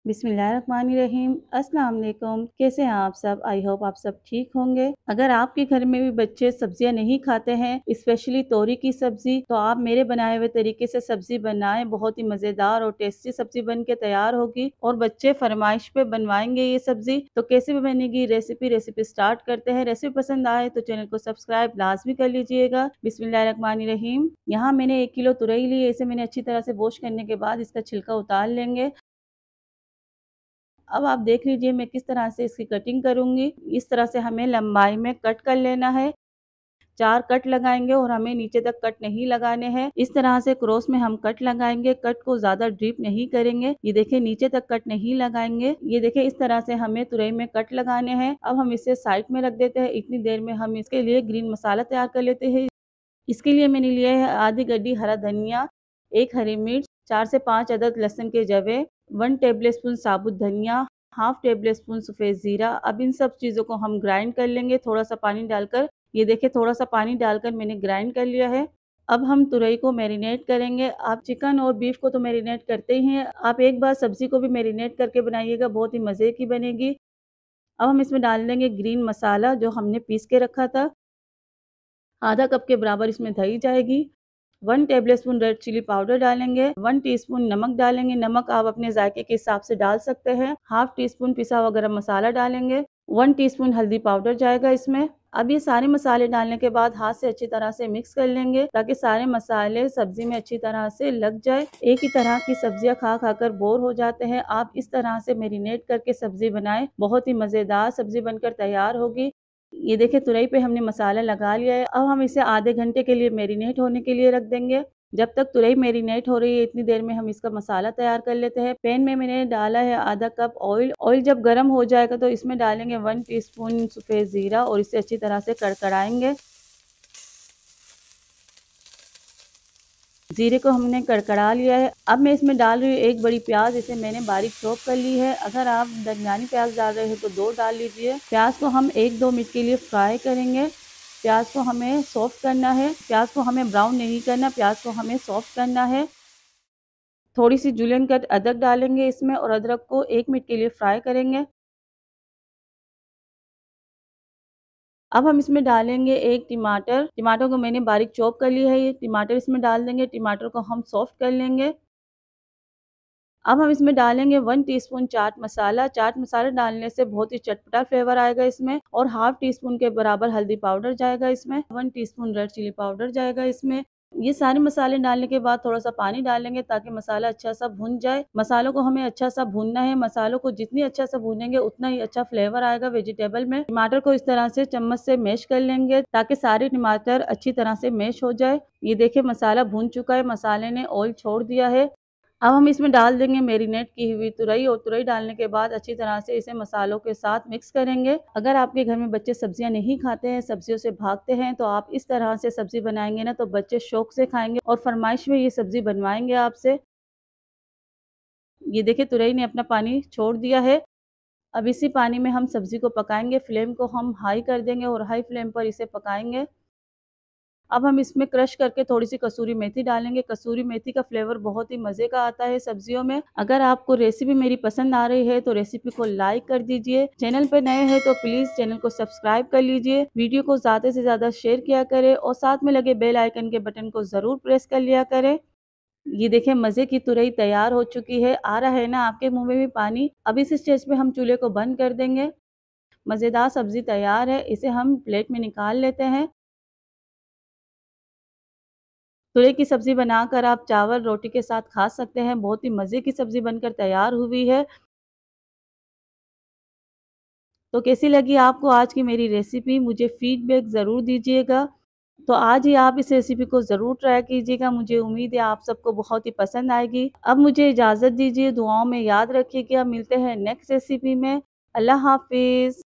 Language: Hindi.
बिस्मिल्लाहिर्रहमानिर्रहीम। अस्सलाम वालेकुम। कैसे हैं आप सब? आई होप आप सब ठीक होंगे। अगर आपके घर में भी बच्चे सब्जियां नहीं खाते हैं, स्पेशली तोरी की सब्जी, तो आप मेरे बनाए हुए तरीके से सब्जी बनाएं। बहुत ही मज़ेदार और टेस्टी सब्जी बन के तैयार होगी और बच्चे फरमाइश पे बनवाएंगे ये सब्जी। तो कैसे भी बनेगी रेसिपी स्टार्ट करते हैं। रेसिपी पसंद आए तो चैनल को सब्सक्राइब लाजमी कर लीजिएगा। बिस्मिल्लाहिर्रहमानिर्रहीम। यहाँ मैंने 1 किलो तुरई ली है। इसे मैंने अच्छी तरह से वॉश करने के बाद इसका छिलका उतार लेंगे। अब आप देख लीजिए मैं किस तरह से इसकी कटिंग करूंगी। इस तरह से हमें लंबाई में कट कर लेना है। 4 कट लगाएंगे और हमें नीचे तक कट नहीं लगाने हैं। इस तरह से क्रॉस में हम कट लगाएंगे। कट को ज्यादा डीप नहीं करेंगे। ये देखिए नीचे तक कट नहीं लगाएंगे। ये देखिए इस तरह से हमें तुरई में कट लगाने हैं। अब हम इसे साइड में रख देते हैं। इतनी देर में हम इसके लिए ग्रीन मसाला तैयार कर लेते हैं। इसके लिए मैंने लिया है आधी गड्डी हरा धनिया, 1 हरी मिर्च, 4 से 5 अदद लहसुन के जवे, 1 टेबलस्पून साबुत धनिया, हाफ टेबलस्पून सफ़ेद ज़ीरा। अब इन सब चीज़ों को हम ग्राइंड कर लेंगे थोड़ा सा पानी डालकर। ये देखिए थोड़ा सा पानी डालकर मैंने ग्राइंड कर लिया है। अब हम तुरई को मैरिनेट करेंगे। आप चिकन और बीफ को तो मैरिनेट करते ही हैं, आप एक बार सब्जी को भी मैरिनेट करके बनाइएगा, बहुत ही मज़े की बनेगी। अब हम इसमें डाल देंगे ग्रीन मसाला जो हमने पीस के रखा था। आधा कप के बराबर इसमें दही जाएगी। 1 टेबलस्पून रेड चिली पाउडर डालेंगे। 1 टीस्पून नमक डालेंगे। नमक आप अपने जायके के हिसाब से डाल सकते हैं। हाफ टी स्पून पिसा हुआ गरम मसाला डालेंगे। 1 टीस्पून हल्दी पाउडर जाएगा इसमें। अब ये सारे मसाले डालने के बाद हाथ से अच्छी तरह से मिक्स कर लेंगे ताकि सारे मसाले सब्जी में अच्छी तरह से लग जाए। एक ही तरह की सब्जियां खा खाकर बोर हो जाते हैं, आप इस तरह से मैरिनेट करके सब्जी बनाएं, बहुत ही मजेदार सब्जी बनकर तैयार होगी। ये देखिए तुरई पे हमने मसाला लगा लिया है। अब हम इसे आधे घंटे के लिए मैरिनेट होने के लिए रख देंगे। जब तक तुरई मैरिनेट हो रही है इतनी देर में हम इसका मसाला तैयार कर लेते हैं। पैन में मैंने डाला है आधा कप ऑयल। ऑयल जब गर्म हो जाएगा तो इसमें डालेंगे 1 टीस्पून सफ़ेद ज़ीरा और इसे अच्छी तरह से कड़कड़ाएंगे। जीरे को हमने कड़कड़ा लिया है। अब मैं इसमें डाल रही हूँ 1 बड़ी प्याज। इसे मैंने बारीक चॉप कर ली है। अगर आप दरमियानी प्याज डाल रहे हो तो 2 डाल लीजिए। प्याज को हम 1-2 मिनट के लिए फ्राई करेंगे। प्याज को हमें सॉफ्ट करना है। प्याज को हमें ब्राउन नहीं करना, प्याज को हमें सॉफ्ट करना है। थोड़ी सी जूलियन कट अदरक डालेंगे इसमें और अदरक को 1 मिनट के लिए फ्राई करेंगे। अब हम इसमें डालेंगे 1 टमाटर। टमाटर को मैंने बारीक चॉप कर लिया है। ये टमाटर इसमें डाल देंगे। टमाटर को हम सॉफ्ट कर लेंगे। अब हम इसमें डालेंगे 1 टीस्पून चाट मसाला। चाट मसाला डालने से बहुत ही चटपटा फ्लेवर आएगा इसमें। और हाफ टी स्पून के बराबर हल्दी पाउडर जाएगा इसमें। 1 टीस्पून रेड चिली पाउडर जाएगा इसमें। ये सारे मसाले डालने के बाद थोड़ा सा पानी डालेंगे ताकि मसाला अच्छा सा भुन जाए। मसालों को हमें अच्छा सा भूनना है। मसालों को जितनी अच्छा सा भूनेंगे उतना ही अच्छा फ्लेवर आएगा वेजिटेबल में। टमाटर को इस तरह से चम्मच से मैश कर लेंगे ताकि सारे टमाटर अच्छी तरह से मैश हो जाए। ये देखिए मसाला भून चुका है, मसाले ने ऑयल छोड़ दिया है। अब हम इसमें डाल देंगे मैरिनेट की हुई तुरई और तुरई डालने के बाद अच्छी तरह से इसे मसालों के साथ मिक्स करेंगे। अगर आपके घर में बच्चे सब्जियां नहीं खाते हैं, सब्जियों से भागते हैं, तो आप इस तरह से सब्जी बनाएंगे ना तो बच्चे शौक से खाएंगे और फरमाइश में ये सब्जी बनवाएंगे आपसे। ये देखिए तुरई ने अपना पानी छोड़ दिया है। अब इसी पानी में हम सब्जी को पकाएंगे। फ्लेम को हम हाई कर देंगे और हाई फ्लेम पर इसे पकाएंगे। अब हम इसमें क्रश करके थोड़ी सी कसूरी मेथी डालेंगे। कसूरी मेथी का फ्लेवर बहुत ही मज़े का आता है सब्जियों में। अगर आपको रेसिपी मेरी पसंद आ रही है तो रेसिपी को लाइक कर दीजिए। चैनल पर नए हैं तो प्लीज़ चैनल को सब्सक्राइब कर लीजिए। वीडियो को ज़्यादा से ज़्यादा शेयर किया करें और साथ में लगे बेल आइकन के बटन को ज़रूर प्रेस कर लिया करें। ये देखिए मज़े की तुरई तैयार हो चुकी है। आ रहा है ना आपके मुँह में भी पानी। अब इस स्टेज पे हम चूल्हे को बंद कर देंगे। मज़ेदार सब्जी तैयार है। इसे हम प्लेट में निकाल लेते हैं। तुरई की सब्ज़ी बनाकर आप चावल रोटी के साथ खा सकते हैं। बहुत ही मज़े की सब्ज़ी बनकर तैयार हुई है। तो कैसी लगी आपको आज की मेरी रेसिपी? मुझे फ़ीडबैक ज़रूर दीजिएगा। तो आज ही आप इस रेसिपी को ज़रूर ट्राई कीजिएगा। मुझे उम्मीद है आप सबको बहुत ही पसंद आएगी। अब मुझे इजाज़त दीजिए। दुआओं में याद रखिएगा। मिलते हैं नेक्स्ट रेसिपी में। अल्लाह हाफ़िज़।